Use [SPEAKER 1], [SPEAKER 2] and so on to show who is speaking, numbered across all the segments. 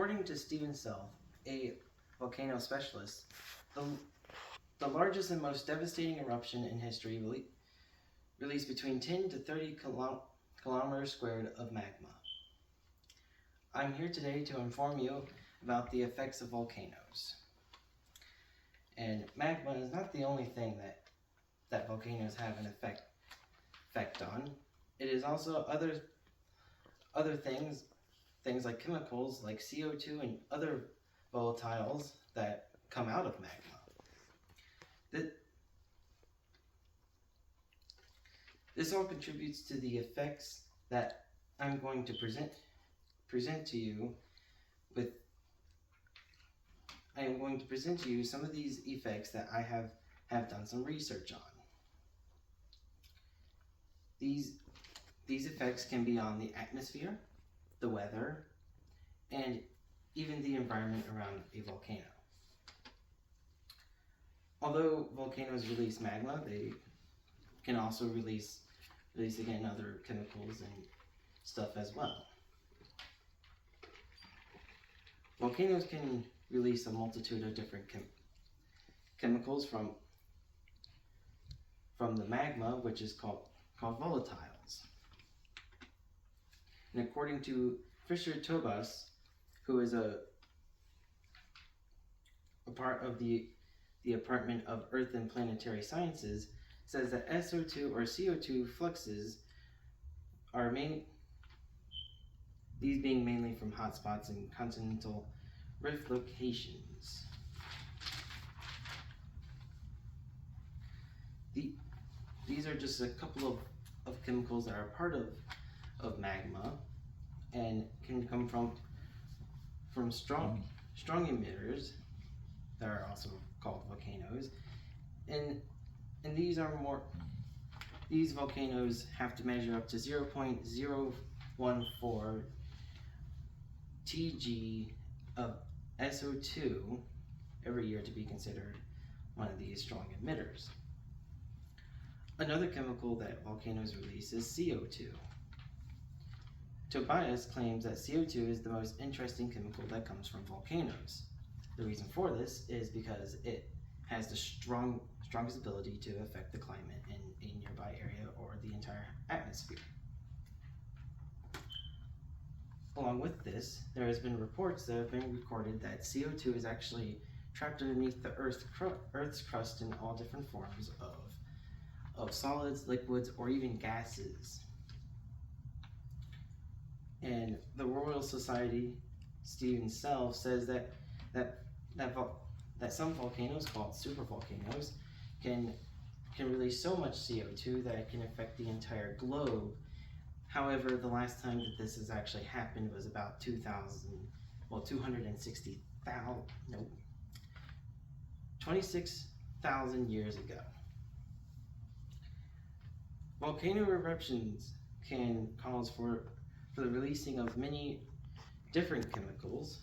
[SPEAKER 1] According to Stephen Self, a volcano specialist, the, the largest and most devastating eruption in history released between 10 to 30 kilometers squared of magma. I'm here today to inform you about the effects of volcanoes. And magma is not the only thing that volcanoes have an effect on. It is also other things like chemicals like CO2 and other volatiles that come out of magma. This all contributes to the effects that I'm going to present to you with. I am going to present to you some of these effects that I have done some research on. These effects can be on the atmosphere, the weather, and even the environment around a volcano. Although volcanoes release magma, they can also release again other chemicals and stuff as well. Volcanoes can release a multitude of different chemicals from the magma, which is called volatiles. And according to Fisher Tobas, who is a part of the Department of Earth and Planetary Sciences, says that SO2 or CO2 fluxes are these being mainly from hotspots in continental rift locations. These are just a couple of chemicals that are part of magma and can come from strong emitters that are also called volcanoes, and these volcanoes have to measure up to 0.014 Tg of SO2 every year to be considered one of these strong emitters. Another chemical that volcanoes release is CO2. Tobias claims that CO2 is the most interesting chemical that comes from volcanoes. The reason for this is because it has the strongest ability to affect the climate in a nearby area or the entire atmosphere. Along with this, there has been reports that have been recorded that CO2 is actually trapped underneath the Earth's crust in all different forms of solids, liquids, or even gases. And the Royal Society, Stephen Self, says that some volcanoes, called supervolcanoes, can release so much CO2 that it can affect the entire globe. However, the last time that this has actually happened was about 26,000 years ago. Volcano eruptions can cause for the releasing of many different chemicals,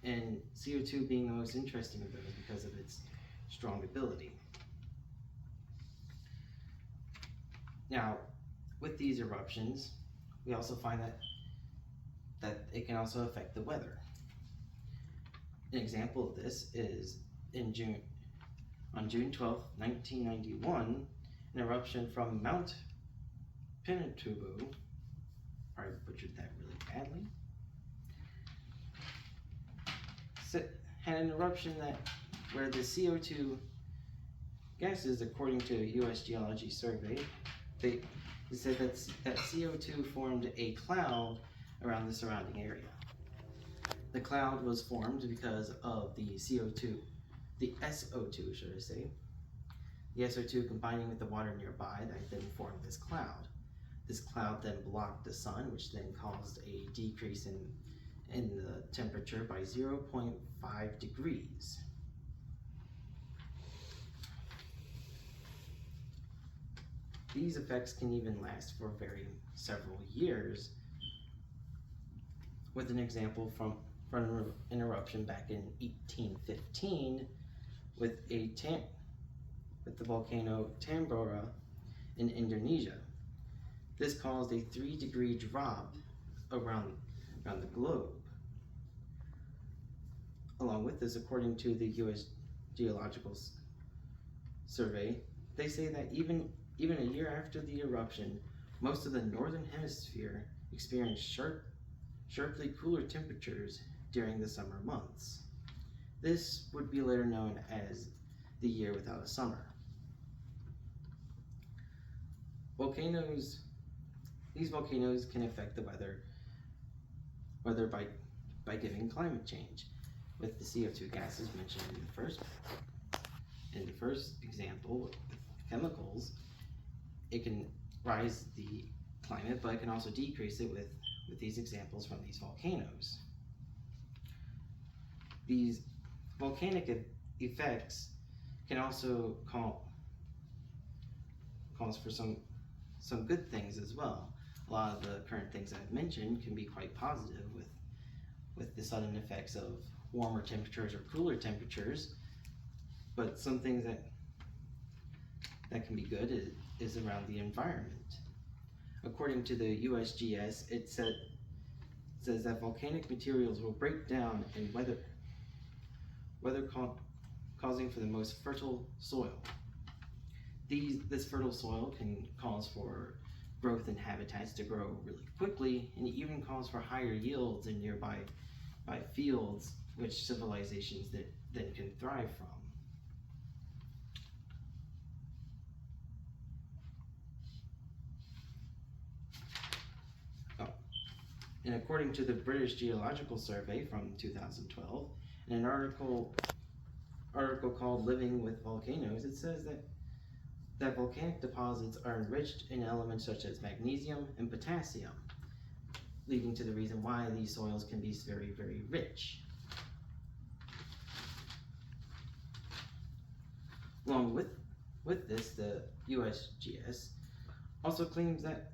[SPEAKER 1] and CO2 being the most interesting of those because of its strong ability. Now, with these eruptions, we also find that it can also affect the weather. An example of this is on June 12, 1991, an eruption from Mount Pinatubo, probably butchered that really badly, had an eruption where the CO2 gases, according to a U.S. Geology survey, they said that CO2 formed a cloud around the surrounding area. The cloud was formed because of the SO2, should I say. The SO2 combining with the water nearby that then formed this cloud. This cloud then blocked the sun, which then caused a decrease in the temperature by 0.5 degrees. These effects can even last for several years, with an example from an eruption back in 1815 with the volcano Tambora in Indonesia. This caused a 3-degree drop around the globe. along with this, according to the U.S. Geological Survey, they say that even a year after the eruption, most of the northern hemisphere experienced sharply cooler temperatures during the summer months. This would be later known as the year without a summer. These volcanoes can affect the weather by giving climate change, with the CO2 gases mentioned in the first example with chemicals. It can rise the climate, but it can also decrease it with these examples from these volcanoes. These volcanic effects can also cause for some good things as well. A lot of the current things I've mentioned can be quite positive with the sudden effects of warmer temperatures or cooler temperatures, but some things that can be good is around the environment. According to the USGS, it says that volcanic materials will break down in weather causing for the most fertile soil. This fertile soil can cause for growth in habitats to grow really quickly, and even cause for higher yields in nearby fields, which civilizations then can thrive from. And according to the British Geological Survey from 2012, in an article called Living with Volcanoes, it says that volcanic deposits are enriched in elements such as magnesium and potassium, leading to the reason why these soils can be very, very rich. Along with this, the USGS also claims that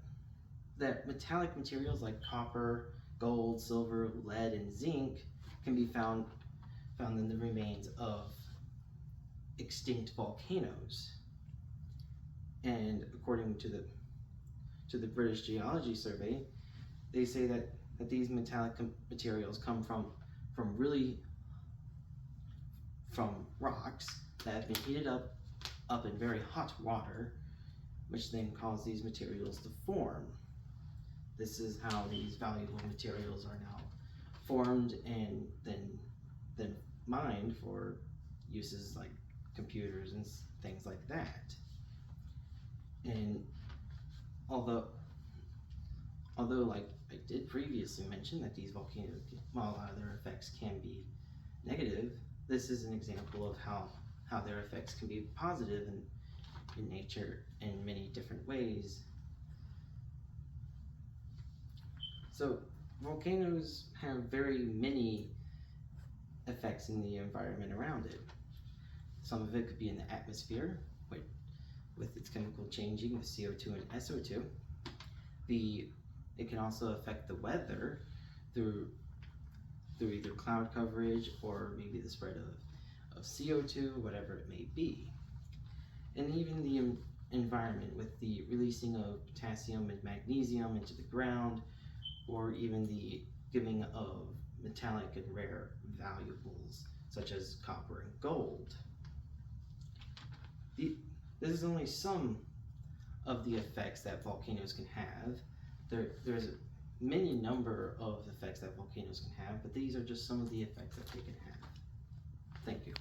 [SPEAKER 1] metallic materials like copper, gold, silver, lead, and zinc can be found in the remains of extinct volcanoes. And according to the British Geology Survey, they say that these metallic materials come from rocks that have been heated up in very hot water, which then cause these materials to form. This is how these valuable materials are now formed and then mined for uses like computers and things like that. And although like I did previously mention that these volcanoes, while a lot of their effects can be negative, this is an example of how their effects can be positive in nature in many different ways. So volcanoes have very many effects in the environment around it. Some of it could be in the atmosphere, with its chemical changing with CO2 and SO2. It can also affect the weather through either cloud coverage or maybe the spread of CO2, whatever it may be. And even the environment with the releasing of potassium and magnesium into the ground, or even the giving of metallic and rare valuables such as copper and gold. This is only some of the effects that volcanoes can have. There's many number of effects that volcanoes can have, but these are just some of the effects that they can have. Thank you.